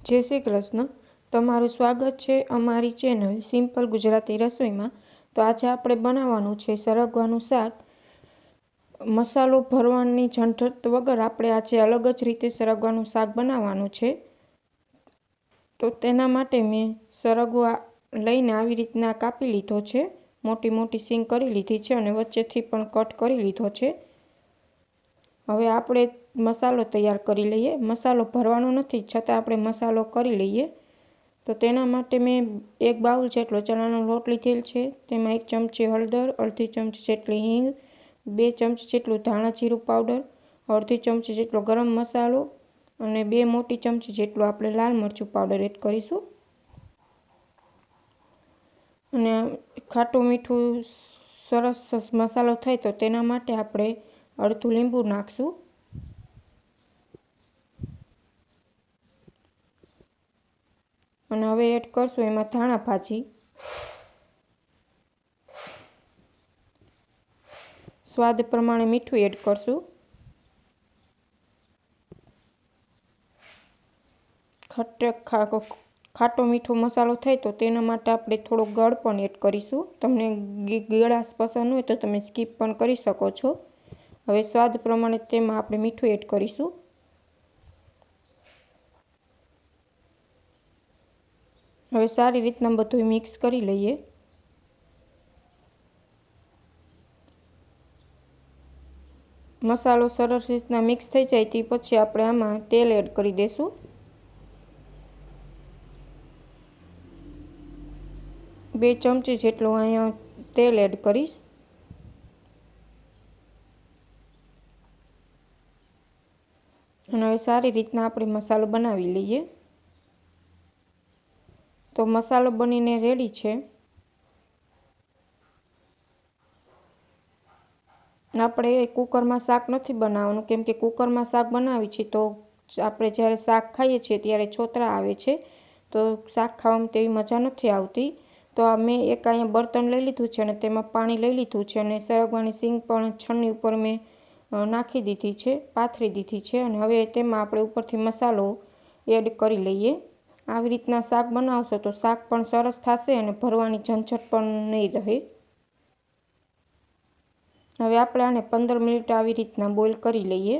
જય શ્રી કૃષ્ણ. તમારું સ્વાગત છે અમારી ચેનલ સિમ્પલ ગુજરાતી રસોઈમાં. તો આજે આપણે બનાવવાનું છે સરગવાનું શાક. મસાલો ભરવાની ઝંઝટ વગર આપણે આજે અલગ જ રીતે સરગવાનું શાક બનાવવાનું છે. તો તેના માટે મેં સરગવો લઈને આવી રીતના કાપી લીધો છે. મોટી મોટી સીંગ કરી લીધી છે અને વચ્ચેથી પણ કટ કરી લીધો છે. હવે આપણે મસાલો તૈયાર કરી લઈએ. મસાલો ભરવાનો નથી, છતાં આપણે મસાલો કરી લઈએ. તો તેના માટે મેં 1 બાઉલ જેટલો ચણાનો લોટ લીધેલ છે. તેમાં 1 ચમચી હળદર, અડધી ચમચી જેટલી હિંગ, 2 ચમચી જેટલું ધાણા જીરું પાવડર, અડધી ચમચી જેટલો ગરમ મસાલો અને 2 મોટી ચમચી જેટલું આપણે લાલ મરચું પાવડર એડ કરીશું. અને ખાટું મીઠું સરસ મસાલો થાય તો તેના માટે આપણે અડધું લીંબુ નાખશું. અને હવે એડ કરશું એમાં ધાણા ભાજી, સ્વાદ પ્રમાણે મીઠું એડ કરશું. ખાટો મીઠો મસાલો થાય તો તેના માટે આપણે થોડો ગળ પણ એડ કરીશું. તમને ગળાશ પસંદ હોય તો તમે સ્કીપ પણ કરી શકો છો. હવે સ્વાદ પ્રમાણે તેમાં આપણે મીઠું એડ કરીશું. હવે સારી રીતના બધું મિક્સ કરી લઈએ. મસાલો સરસ રીતના મિક્સ થઈ જાય તે પછી આપણે આમાં તેલ એડ કરી દઈશું. બે ચમચી જેટલું અહીંયા તેલ એડ કરીશ. અને હવે સારી રીતના આપણે મસાલો બનાવી લઈએ. તો મસાલો બનીને રેડી છે. આપણે કુકરમાં શાક નથી બનાવવાનું, કેમ કે કુકરમાં શાક બનાવી છે તો આપણે જ્યારે શાક ખાઈએ છીએ ત્યારે છોતરા આવે છે, તો શાક ખાવામાં તેવી મજા નથી આવતી. તો મેં એક અહીંયા બર્તન લઈ લીધું છે અને તેમાં પાણી લઈ લીધું છે અને સરગવાની સીંગ પણ છન્ની ઉપર મેં નાખી દીધી છે, પાથરી દીધી છે. અને હવે તેમાં આપણે ઉપરથી મસાલો એડ કરી લઈએ. આવી રીતના શાક બનાવશો તો શાક પણ સરસ થશે અને ભરવાની ઝંઝટ પણ નહીં રહે. હવે આપણે આને 15 મિનિટ આવી રીતના બોઇલ કરી લઈએ.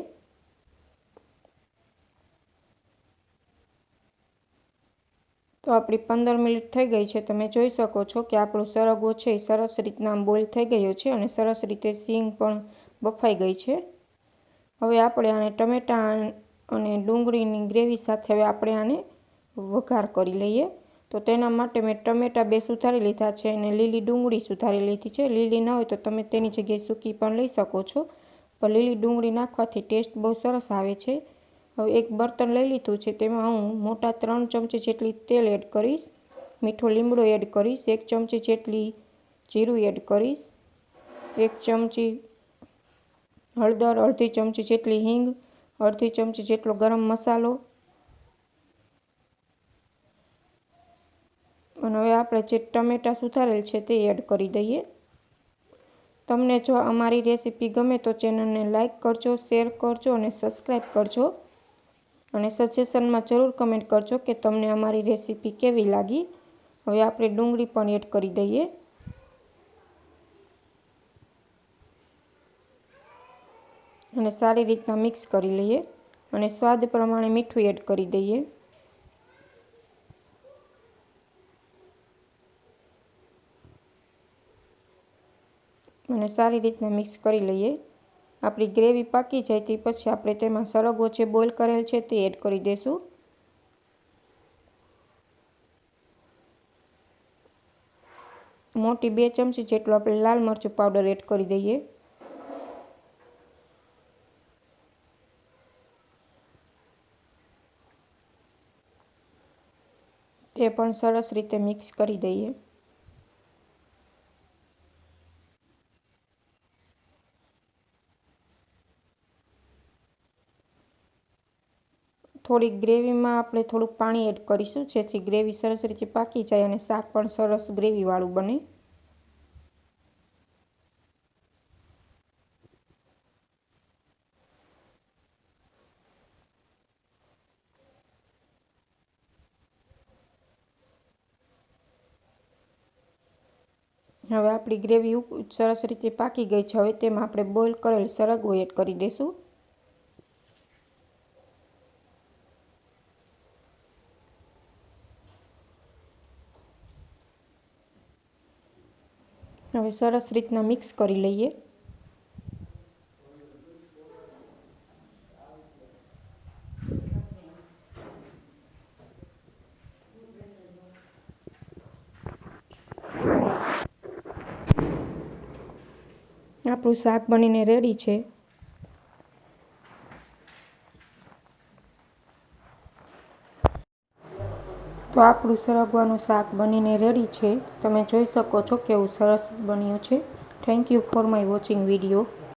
તો આપણી 15 મિનિટ થઈ ગઈ છે. તમે જોઈ શકો છો કે આપણો સરગવો છે એ સરસ રીતના બોઇલ થઈ ગયો છે અને સરસ રીતે સીંગ પણ બફાઈ ગઈ છે. હવે આપણે આને ટમેટા અને ડુંગળીની ગ્રેવી સાથે હવે આપણે આને વઘાર કરી લઈએ. તો તેના માટે મેં ટમેટા 2 સુધારી લીધા છે અને લીલી ડુંગળી સુધારી લીધી છે. લીલી ન હોય તો તમે તેની જગ્યાએ સૂકી પણ લઈ શકો છો, પણ લીલી ડુંગળી નાખવાથી ટેસ્ટ બહુ સરસ આવે છે. હવે એક બર્તન લઈ લીધું છે, તેમાં હું મોટા 3 ચમચી જેટલી તેલ એડ કરીશ. મીઠો લીમડો એડ કરીશ. 1 ચમચી જેટલી જીરું એડ કરીશ. 1 ચમચી હળદર, અડધી ચમચી જેટલી હિંગ, અડધી ચમચી જેટલો ગરમ મસાલો. અને હવે આપણે જે ટમેટા સુધારેલ છે તે એડ કરી દઈએ. તમને જો અમારી રેસીપી ગમે તો ચેનલને લાઇક કરજો, શેર કરજો અને સબસ્ક્રાઈબ કરજો. અને સજેશનમાં જરૂર કમેન્ટ કરજો કે તમને અમારી રેસીપી કેવી લાગી. હવે આપણે ડુંગળી પણ એડ કરી દઈએ. અને સારી રીતના મિક્સ કરી લઈએ અને સ્વાદ પ્રમાણે મીઠું એડ કરી દઈએ. અને સારી રીતના મિક્સ કરી લઈએ. આપણી ગ્રેવી પાકી જાય તે પછી આપણે તેમાં સરગવો જે બોઇલ કરેલ છે તે એડ કરી દઈશું. મોટી 2 ચમચી જેટલો આપણે લાલ મરચું પાવડર એડ કરી દઈએ. તે પણ સરસ રીતે મિક્સ કરી દઈએ. થોડીક ગ્રેવીમાં આપણે થોડુંક પાણી એડ કરીશું, જેથી ગ્રેવી સરસ રીતે પાકી જાય અને શાક પણ સરસ ગ્રેવીવાળું બને. હવે આપણી ગ્રેવી સરસ રીતે પાકી ગઈ છે. હવે તેમાં આપણે બોઇલ કરેલ સરગવો એડ કરી દઈશું. હવે સરસ રીતના મિક્સ કરી લઈએ. આપણું શાક બનીને રેડી છે. તો આપણું સરગવાનું શાક બનીને રેડી છે. તમે જોઈ શકો છો કેવું સરસ બન્યું છે. Thank you for my watching video.